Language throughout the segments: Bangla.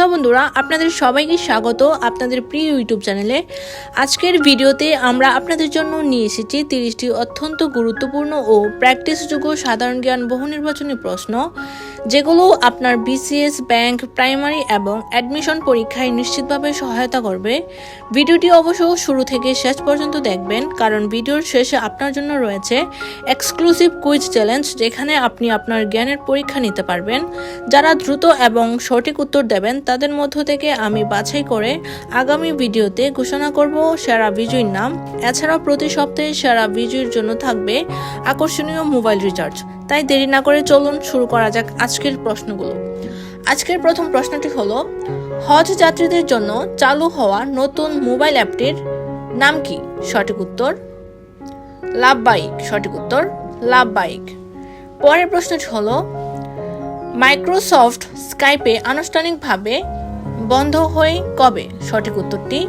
হ্যালো বন্ধুরা, আপনাদের সবাইকে স্বাগত আপনাদের প্রিয় ইউটিউব চ্যানেলে। আজকের ভিডিওতে আমরা আপনাদের জন্য নিয়ে এসেছি 30টি অত্যন্ত গুরুত্বপূর্ণ ও প্র্যাকটিসযোগ্য সাধারণ জ্ঞান বহু নির্বাচনী প্রশ্ন, যেগুলো আপনার বিসিএস, ব্যাংক, প্রাইমারি এবং অ্যাডমিশন পরীক্ষায় নিশ্চিতভাবে সহায়তা করবে। ভিডিওটি অবশ্য শুরু থেকে শেষ পর্যন্ত দেখবেন, কারণ ভিডিওর শেষে আপনার জন্য রয়েছে এক্সক্লুসিভ কুইজ চ্যালেঞ্জ, যেখানে আপনি আপনার জ্ঞানের পরীক্ষা নিতে পারবেন। যারা দ্রুত এবং সঠিক উত্তর দেবেন তাদের মধ্য থেকে আমি বাছাই করে আগামী ভিডিওতে ঘোষণা করব সেরা বিজয়ীর নাম। এছাড়াও প্রতি সপ্তাহে সেরা বিজয়ীর জন্য থাকবে আকর্ষণীয় মোবাইল রিচার্জ। তাই দেরি না করে চলুন শুরু করা যাক আজকের প্রশ্নগুলো। আজকের প্রথম প্রশ্নটি হলো, হজ যাত্রীদের জন্য চালু হওয়া নতুন মোবাইল অ্যাপটির নাম কি? সঠিক উত্তর লাভবাহিক। সঠিক উত্তর লাভবাহিক। পরের প্রশ্নটি হলো, মাইক্রোসফট স্কাইপে আনুষ্ঠানিকভাবে বন্ধ হয় কবে? সঠিক উত্তরটি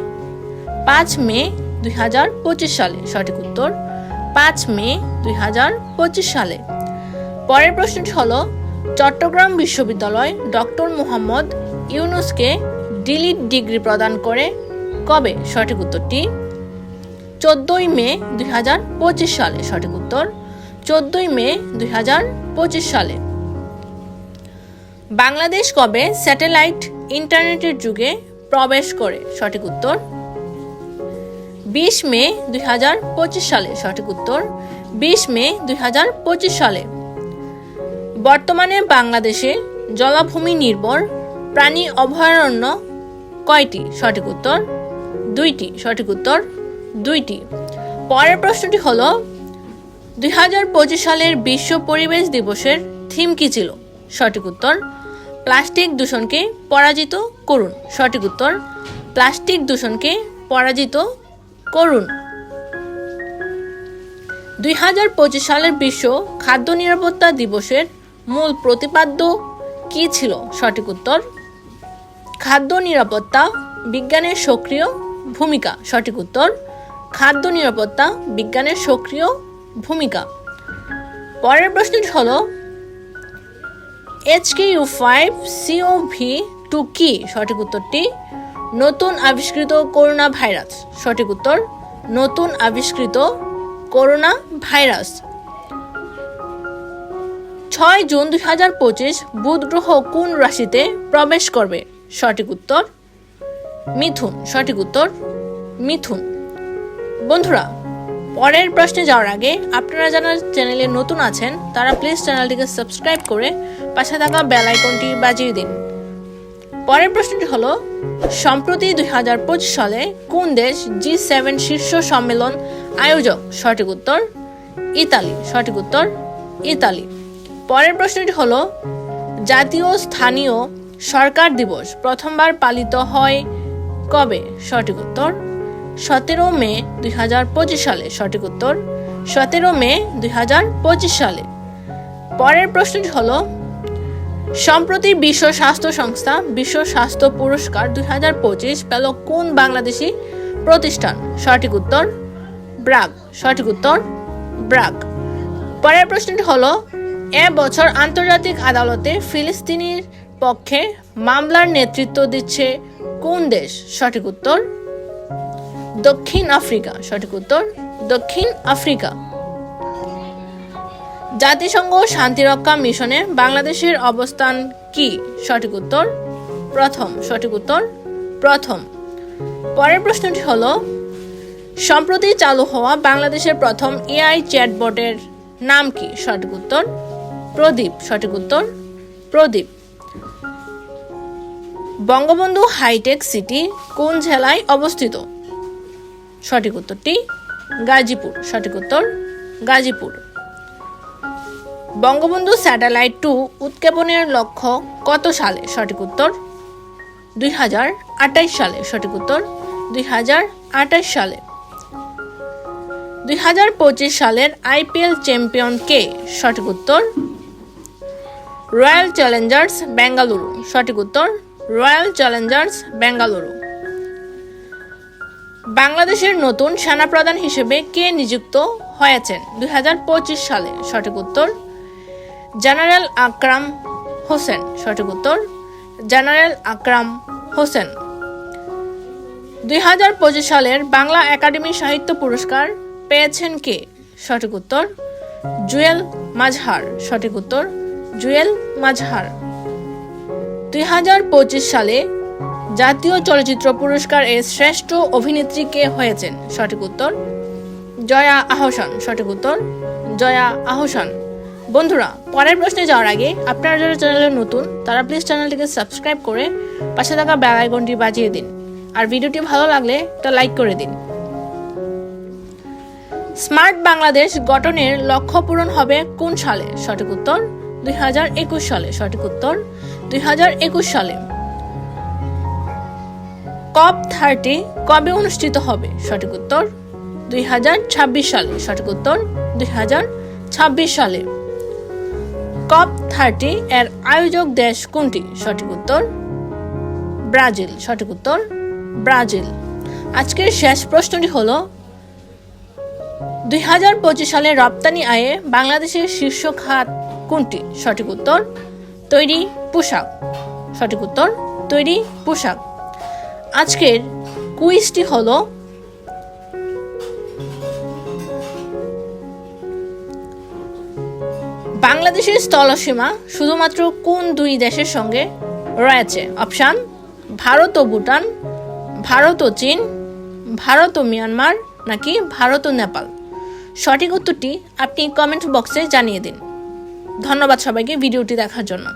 5 মে 2025 সালে। সঠিক উত্তর 5 মে 2025 সালে। পরের প্রশ্নটি হলো, চট্টগ্রাম বিশ্ববিদ্যালয় ডক্টর মোহাম্মদ ইউনূসকে ডিলিট ডিগ্রি প্রদান করে কবে? সঠিক উত্তরটি 14 মে 2025 সালে। সঠিক উত্তর 14 মে 2025 সালে। বাংলাদেশ কবে স্যাটেলাইট ইন্টারনেটের যুগে প্রবেশ করে? সঠিক উত্তর 20 মে 2025 সালে। সঠিক উত্তর 20 মে 2025 সালে। বর্তমানে বাংলাদেশে জলাভূমি নির্ভর প্রাণী অভয়ারণ্য কয়টি? সঠিক উত্তর 2টি। সঠিক উত্তর 2টি। পরের প্রশ্নটি হলো, 2025 সালের বিশ্ব পরিবেশ দিবসের থিম কি ছিল? সঠিক উত্তর প্লাস্টিক দূষণকে পরাজিত করুন। সঠিক উত্তর প্লাস্টিক দূষণকে পরাজিত করুন। 2025 সালের বিশ্ব খাদ্য নিরাপত্তা দিবসের মূল প্রতিপাদ্য কি ছিল? সঠিক উত্তর খাদ্য নিরাপত্তা বিজ্ঞানের সক্রিয় ভূমিকা। সঠিক উত্তর খাদ্য নিরাপত্তা বিজ্ঞানের সক্রিয় ভূমিকা। পরের প্রশ্নটি হলো, HKU5CoV2 কি? সঠিক উত্তরটি নতুন আবিষ্কৃত করোনা ভাইরাস। সঠিক উত্তর নতুন আবিষ্কৃত করোনা ভাইরাস। 6 জুন 2025 বুধ গ্রহ কোন রাশিতে প্রবেশ করবে? সঠিক উত্তর মিথুন। সঠিক উত্তর মিথুন। বন্ধুরা, পরের প্রশ্নে যাওয়ার আগে আপনারা যারা চ্যানেলে নতুন আছেন তারা প্লিজ চ্যানেলটিকে সাবস্ক্রাইব করে পাশে থাকা বেল আইকনটি বাজিয়ে দিন। পরের প্রশ্নটি হলো, সম্প্রতি 2025 সালে কোন দেশ G7 শীর্ষ সম্মেলন আয়োজক? সঠিক উত্তর ইতালি। সঠিক উত্তর ইতালি। পরের প্রশ্নটি হলো, জাতীয় স্থানীয় সরকার দিবস প্রথমবার পালিত হয় কবে? সঠিক উত্তর 17 মে 2025 সালে। সঠিক উত্তর 17 মে 2025 সালে। পরের প্রশ্নটি হলো, সম্প্রতি বিশ্ব স্বাস্থ্য সংস্থা বিশ্ব স্বাস্থ্য পুরস্কার 2025 পেল কোন বাংলাদেশি প্রতিষ্ঠান? সঠিক উত্তর ব্র্যাক। সঠিক উত্তর ব্র্যাক। পরের প্রশ্নটি হলো, এবছর আন্তর্জাতিক আদালতে ফিলিস্তিনির পক্ষে মামলার নেতৃত্ব দিচ্ছে কোন দেশ? সঠিক উত্তর দক্ষিণ আফ্রিকা। সঠিক উত্তর দক্ষিণ আফ্রিকা। জাতিসংঘ শান্তিরক্ষা মিশনে বাংলাদেশের অবস্থান কি? সঠিক উত্তর প্রথম। সঠিক উত্তর প্রথম। পরের প্রশ্নটি হলো, সম্প্রতি চালু হওয়া বাংলাদেশের প্রথম এআই চ্যাটবটের নাম কি? সঠিক উত্তর প্রদীপ। সঠিক উত্তর প্রদীপ। বঙ্গবন্ধু হাইটেক সিটি কোন জেলায় অবস্থিত? সঠিক উত্তরটি গাজীপুর। সঠিক উত্তর গাজীপুর। বঙ্গবন্ধু স্যাটেলাইট 2 উৎক্ষেপণের লক্ষ্য কত সালে? সঠিক উত্তর 2028 সালে। সঠিক উত্তর 2028 সালে। 2025 সালের আইপিএল চ্যাম্পিয়ন কে? সঠিক উত্তর রয়্যাল চ্যালেঞ্জার্স বেঙ্গালুরু। সঠিক উত্তর রয়্যাল চ্যালেঞ্জার্স বেঙ্গালুরু। বাংলাদেশের নতুন সেনাপ্রধান হিসেবে কে নিযুক্ত হয়েছেন 2025 সালে? সঠিক উত্তর জেনারেল আকরাম হোসেন। সঠিক উত্তর জেনারেল আকরাম হোসেন। 2025 সালের বাংলা একাডেমি সাহিত্য পুরস্কার পেয়েছেন কে? সঠিক উত্তর জুয়েল মাঝহার। সঠিক উত্তর জুয়েল মাঝহার। 2025 সালে জাতীয় চলচ্চিত্র পুরস্কার এর শ্রেষ্ঠ অভিনেত্রী কে হয়েছেন? সঠিক উত্তর জয়া আহসান। সঠিক উত্তর জয়া আহসান। বন্ধুরা, পরের প্রশ্নে যাওয়ার আগে আপনারা যারা চ্যানেলে নতুন তারা প্লিজ চ্যানেলটিকে সাবস্ক্রাইব করে পাশে থাকা বেল আইকনটি বাজিয়ে দিন, আর ভিডিওটি ভালো লাগলে একটা লাইক করে দিন। স্মার্ট বাংলাদেশ গঠনের লক্ষ্য পূরণ হবে কোন সালে? সঠিক উত্তর 2021 সালে। সঠিক উত্তর 2021 সালে। COP30 কবে অনুষ্ঠিত হবে? সঠিক উত্তর 2026 সালে। সঠিক উত্তর 2026 সালে। COP30 এর আয়োজক দেশ কোনটি? সঠিক উত্তর ব্রাজিল। সঠিক উত্তর ব্রাজিল। আজকের শেষ প্রশ্নটি হলো 2025 সালে রপ্তানি আয়ে বাংলাদেশের শীর্ষ খাত কোনটি? সঠিক উত্তর তৈরি পোশাক। সঠিক উত্তর তৈরি পোশাক। আজকের কুইজটি হলো বাংলাদেশের স্থলসীমা শুধুমাত্র কোন দুই দেশের সঙ্গে রয়েছে? অপশন: ভারত ও ভুটান, ভারত ও চীন, ভারত ও মিয়ানমার, নাকি ভারত ও নেপাল। সঠিক উত্তরটি আপনি কমেন্ট বক্সে জানিয়ে দিন। ধন্যবাদ সবাইকে ভিডিওটি দেখার জন্য।